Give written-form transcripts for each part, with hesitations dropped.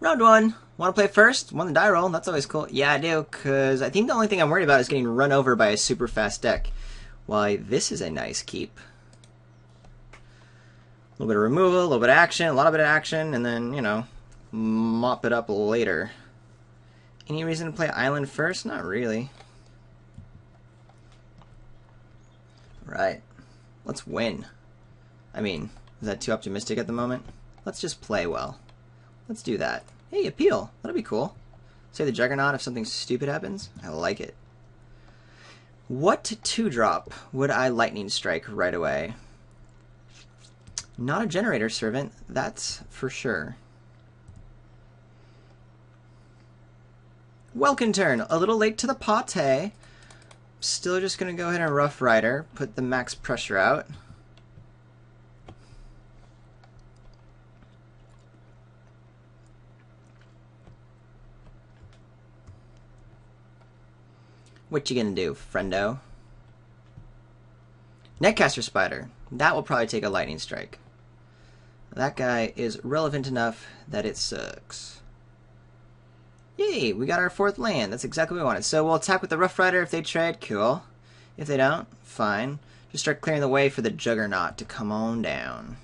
Round one. Want to play first? Won the die roll. That's always cool. Yeah, I do, because I think the only thing I'm worried about is getting run over by a super fast deck. Why, this is a nice keep. A little bit of removal, a little bit of action, a lot of bit of action, and then, mop it up later. Any reason to play Island first? Not really. Right. Let's win. I mean, is that too optimistic at the moment? Let's just play well. Let's do that. Hey, appeal. That'll be cool. Say the Juggernaut if something stupid happens. I like it. What 2-drop would I Lightning Strike right away? Not a Generator Servant, that's for sure. Welkin turn. A little late to the party. Still just going to go ahead and Rough Rider. Put the max pressure out. What you gonna do, friendo? Netcaster Spider. That will probably take a Lightning Strike. That guy is relevant enough that it sucks. Yay, we got our 4th land. That's exactly what we wanted. So we'll attack with the Rough Rider if they trade. Cool. If they don't, fine. Just start clearing the way for the Juggernaut to come on down.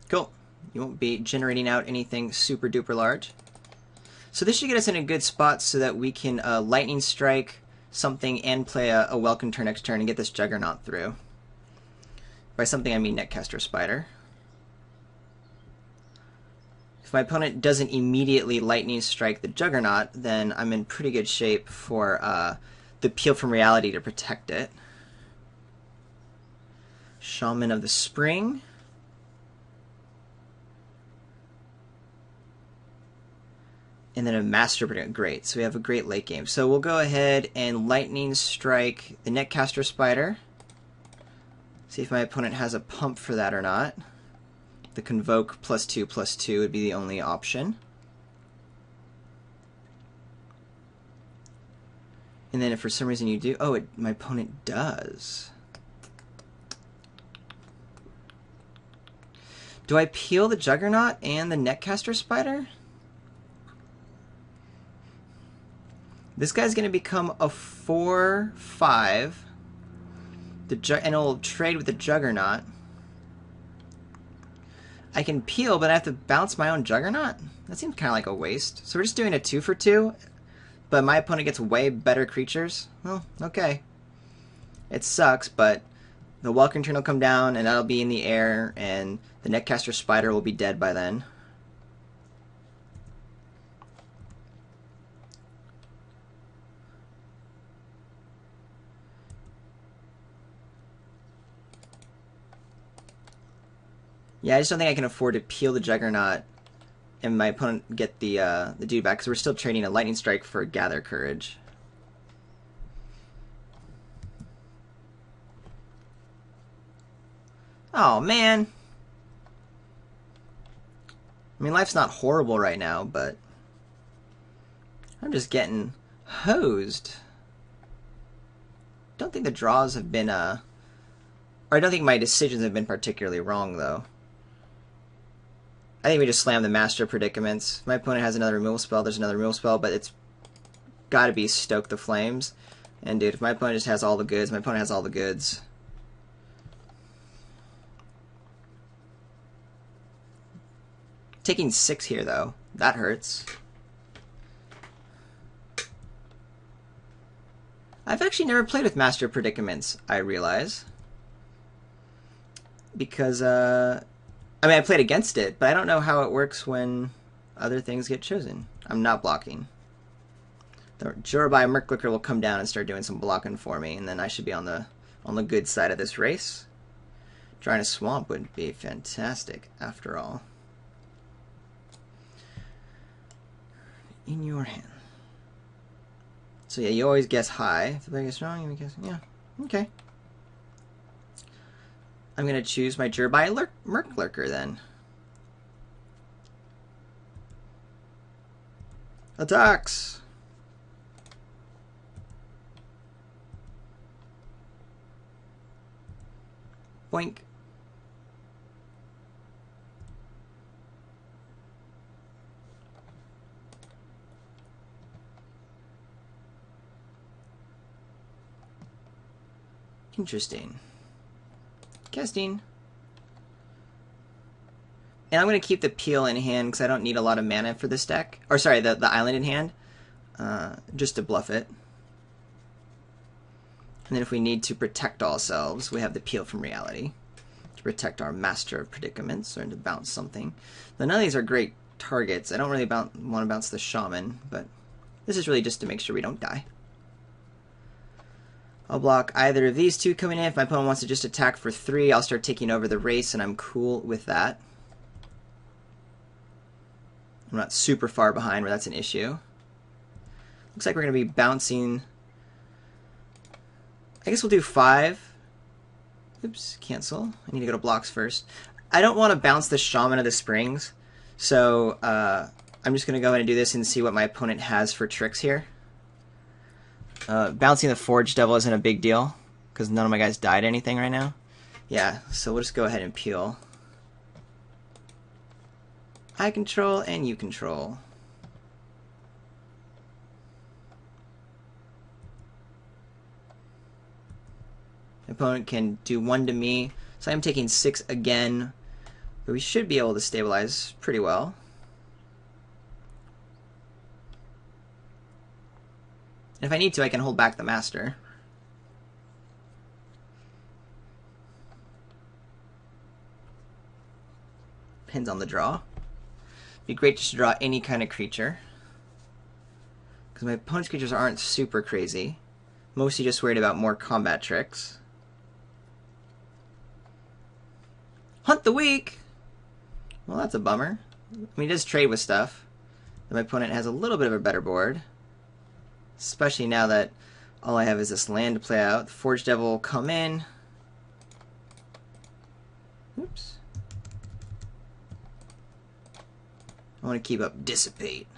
Cool. You won't be generating out anything super duper large. So this should get us in a good spot so that we can Lightning Strike something and play a Welcome turn next turn and get this Juggernaut through. By something I mean Netcaster Spider. If my opponent doesn't immediately Lightning Strike the Juggernaut, then I'm in pretty good shape for the Peel from Reality to protect it. Shaman of the Spring. And then a Master Predict. Great. So we have a great late game. So we'll go ahead and Lightning Strike the Netcaster Spider. See if my opponent has a pump for that or not. The Convoke +2/+2 would be the only option. And then if for some reason you do... Oh, my opponent does. Do I peel the Juggernaut and the Netcaster Spider? This guy's going to become a 4/5. And it'll trade with the Juggernaut. I can peel, but I have to bounce my own Juggernaut? That seems kind of like a waste. So we're just doing a 2 for 2, but my opponent gets way better creatures? Well, okay. It sucks, but the Welcome turn will come down, and that'll be in the air, and the Netcaster Spider will be dead by then. Yeah, I just don't think I can afford to peel the Juggernaut and my opponent get the dude back, because we're still trading a Lightning Strike for Gather Courage. Oh, man. I mean, life's not horrible right now, but I'm just getting hosed. Don't think the draws have been, or I don't think my decisions have been particularly wrong, though. I think we just slam the Master Predicaments. My opponent has another removal spell. There's another removal spell, but it's got to be Stoke the Flames. And, dude, if my opponent just has all the goods, my opponent has all the goods. Taking 6 here, though. That hurts. I've actually never played with Master Predicaments, I realize. Because, I mean, I played against it, but I don't know how it works when other things get chosen. I'm not blocking. The Jorubai Murklicker will come down and start doing some blocking for me, and then I should be on the good side of this race. Drawing a Swamp would be fantastic, after all. In your hand. So yeah, you always guess high. If the player gets strong, you guess. Yeah, okay. I'm going to choose my Jorubai Murklurker then. Attacks! Boink. Interesting. Casting. And I'm going to keep the Peel in hand because I don't need a lot of mana for this deck. Or sorry, the island in hand. Just to bluff it. And then if we need to protect ourselves, we have the Peel from Reality. To protect our Master of Predicaments, or to bounce something. Now, none of these are great targets. I don't really want to bounce the Shaman, but this is really just to make sure we don't die. I'll block either of these two coming in. If my opponent wants to just attack for 3, I'll start taking over the race, and I'm cool with that. I'm not super far behind where that's an issue. Looks like we're going to be bouncing. I guess we'll do 5. Oops, cancel. I need to go to blocks first. I don't want to bounce the Shaman of the Springs, so I'm just going to go ahead and do this and see what my opponent has for tricks here. Bouncing the Forge Devil isn't a big deal, because none of my guys died anything right now. Yeah, so we'll just go ahead and peel. I control and you control. My opponent can do 1 to me, so I'm taking 6 again, but we should be able to stabilize pretty well. And if I need to, I can hold back the Master. Depends on the draw. Be great just to draw any kind of creature, because my opponent's creatures aren't super crazy. Mostly just worried about more combat tricks. Hunt the Weak! Well, that's a bummer. I mean, he does trade with stuff. My opponent has a little bit of a better board. Especially now that all I have is this land to play out. The Forge Devil will come in. Oops. I want to keep up Dissipate.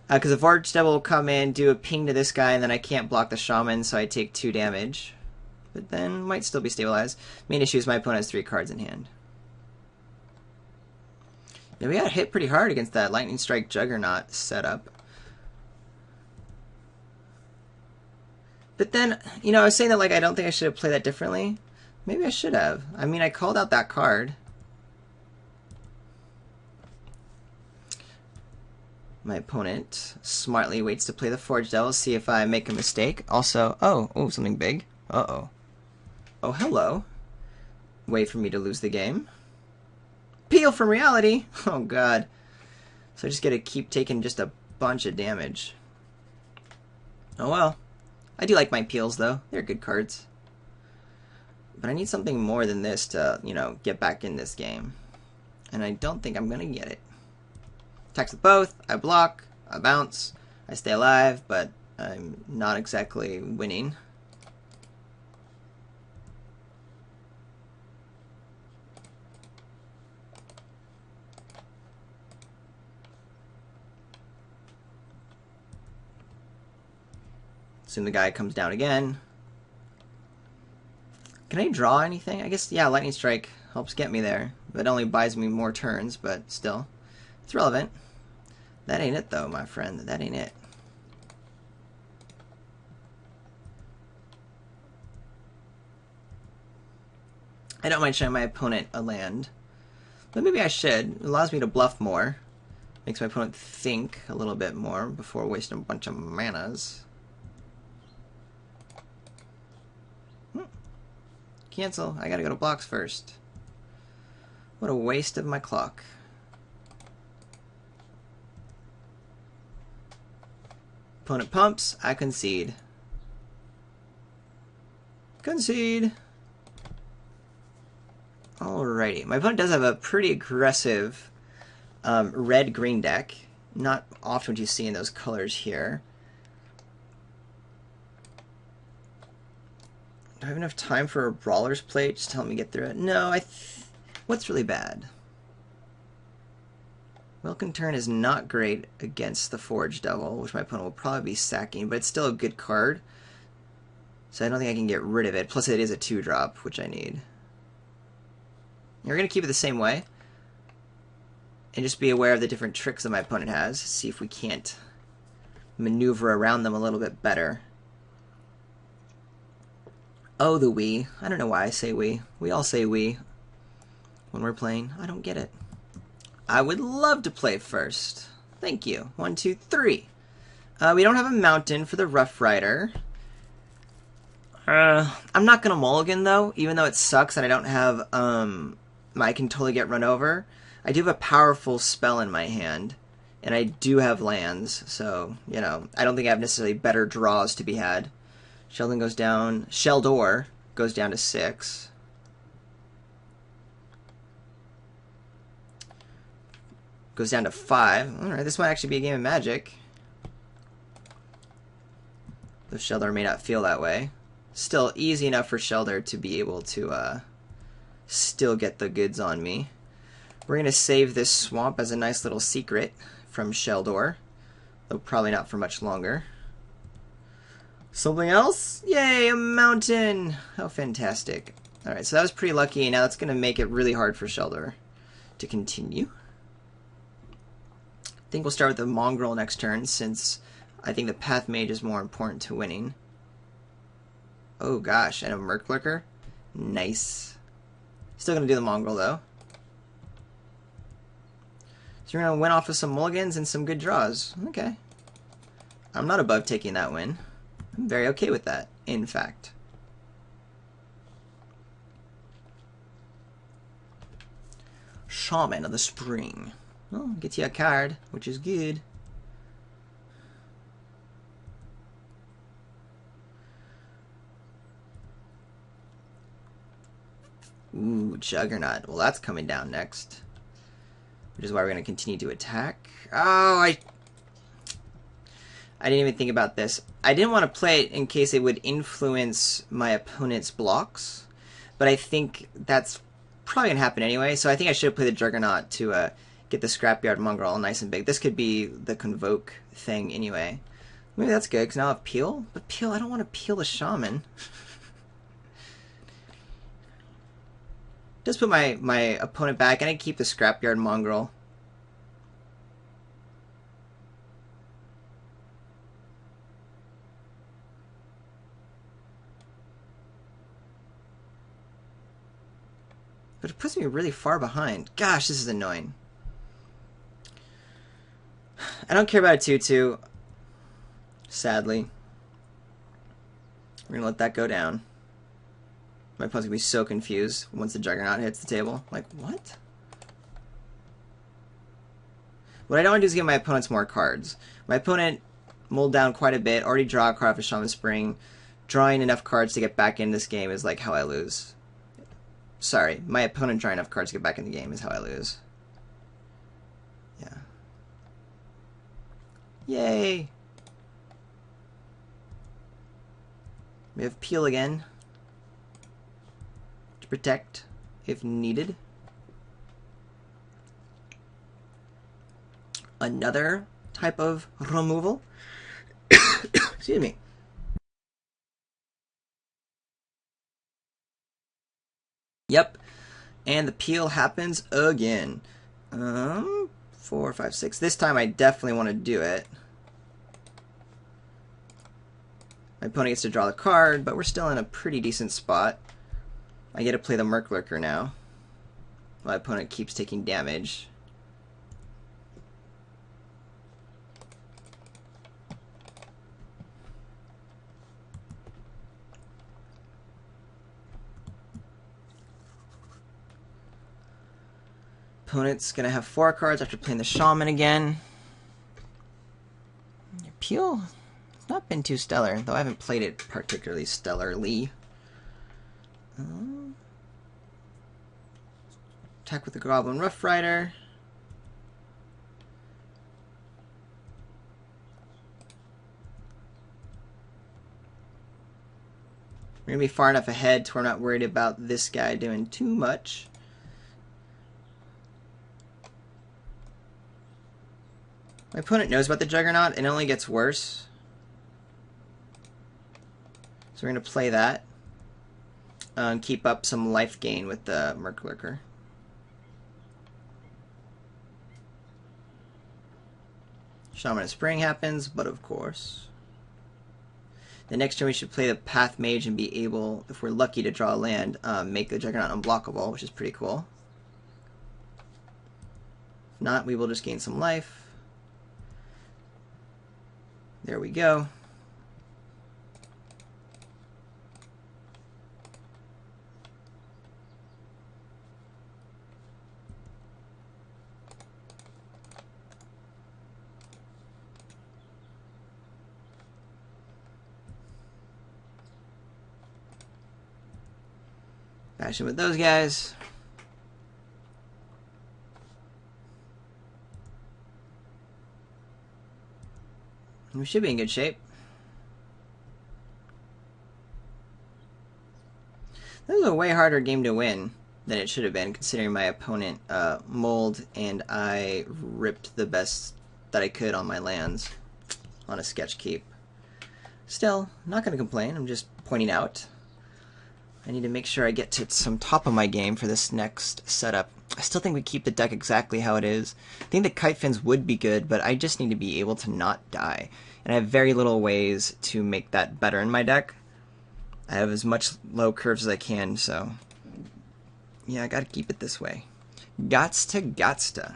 Because the Forge Devil will come in, do a ping to this guy, and then I can't block the Shaman, so I take 2 damage. But then might still be stabilized. Main issue is my opponent has 3 cards in hand. Yeah, we got hit pretty hard against that Lightning Strike Juggernaut setup. But then, you know, I was saying that like I don't think I should have played that differently. Maybe I should have. I mean, I called out that card. My opponent smartly waits to play the Forge Devil, see if I make a mistake. Also, oh, something big. Uh-oh. Oh, hello. Wait for me to lose the game. Peel from Reality! Oh, God. So I just get to keep taking just a bunch of damage. Oh, well. I do like my peels, though. They're good cards. But I need something more than this to, you know, get back in this game. And I don't think I'm going to get it. Attacks with both. I block. I bounce. I stay alive, but I'm not exactly winning. Assume the guy comes down again. Can I draw anything? I guess, yeah, Lightning Strike helps get me there. But it only buys me more turns, but still. It's relevant. That ain't it, though, my friend. That ain't it. I don't mind showing my opponent a land. But maybe I should. It allows me to bluff more. Makes my opponent think a little bit more before wasting a bunch of manas. Cancel. I gotta go to blocks first. What a waste of my clock. Opponent pumps. I concede. Concede. Alrighty. My opponent does have a pretty aggressive red-green deck. Not often what you see in those colors here. Do I have enough time for a Brawler's Plate? Just to help me get through it. No, what's really bad? Welcome Turn is not great against the Forge Devil, which my opponent will probably be sacking, but it's still a good card. So I don't think I can get rid of it. Plus it is a 2-drop, which I need. We're going to keep it the same way. And just be aware of the different tricks that my opponent has. See if we can't maneuver around them a little bit better. Oh, the we. I don't know why I say we. We all say we when we're playing. I don't get it. I would love to play first. Thank you. 1, 2, 3. We don't have a mountain for the Rough Rider. I'm not going to mulligan, though, even though it sucks that I don't have, I can totally get run over. I do have a powerful spell in my hand, and I do have lands, so, you know, I don't think I have necessarily better draws to be had. Sheldon goes down, Sheldor goes down to 6. Goes down to 5. Alright, this might actually be a game of Magic. Though Sheldor may not feel that way. Still easy enough for Sheldor to be able to still get the goods on me. We're going to save this swamp as a nice little secret from Sheldor, though probably not for much longer. Something else? Yay, a mountain! How fantastic. Alright, so that was pretty lucky, and now that's going to make it really hard for Sheldor to continue. I think we'll start with the Mongrel next turn, since I think the Path Mage is more important to winning. Oh gosh, and a Murklurker? Nice. Still going to do the Mongrel, though. So we're going to win off with some mulligans and some good draws. Okay. I'm not above taking that win. I'm very okay with that, in fact. Shaman of the Spring. Well, gets you a card, which is good. Ooh, Juggernaut. Well, that's coming down next. Which is why we're going to continue to attack. Oh, I didn't even think about this. I didn't want to play it in case it would influence my opponent's blocks. But I think that's probably going to happen anyway. So I think I should have played the Juggernaut to get the Scrapyard Mongrel nice and big. This could be the Convoke thing anyway. Maybe that's good, because now I have Peel. But Peel, I don't want to Peel the Shaman. Just put my opponent back, and I keep the Scrapyard Mongrel. But it puts me really far behind. Gosh, this is annoying. I don't care about a 2-2. Sadly. We're going to let that go down. My opponent's going to be so confused once the Juggernaut hits the table. Like, what? What I don't want to do is give my opponents more cards. My opponent mulled down quite a bit, already draw a card off of Shaman Spring. Drawing enough cards to get back in this game is like how I lose. Sorry, my opponent drawing enough cards to get back in the game is how I lose. Yeah. Yay! We have Peel again. To protect, if needed. Another type of removal. Excuse me. Yep. And the Peel happens again. 4, 5, 6. This time I definitely want to do it. My opponent gets to draw the card, but we're still in a pretty decent spot. I get to play the Murklurker now. My opponent keeps taking damage. Opponent's going to have 4 cards after playing the Shaman again. Peel, it's not been too stellar, though I haven't played it particularly stellarly. Attack with the Goblin Rough Rider. We're going to be far enough ahead to where I'm not worried about this guy doing too much. My opponent knows about the Juggernaut, and it only gets worse. So So we're going to play that. Keep up some life gain with the Murklurker. Shaman of Spring happens, but of course. The next turn we should play the Path Mage and be able, if we're lucky to draw a land, make the Juggernaut unblockable, which is pretty cool. If not, we will just gain some life. There we go. Action with those guys. We should be in good shape. This was a way harder game to win than it should have been, considering my opponent mulled and I ripped the best that I could on my lands on a sketch keep. Still, not going to complain. I'm just pointing out. I need to make sure I get to some top of my game for this next setup. I still think we keep the deck exactly how it is. I think the Kite Fins would be good, but I just need to be able to not die. And I have very little ways to make that better in my deck. I have as much low curves as I can, so... yeah, I gotta keep it this way. Gots to.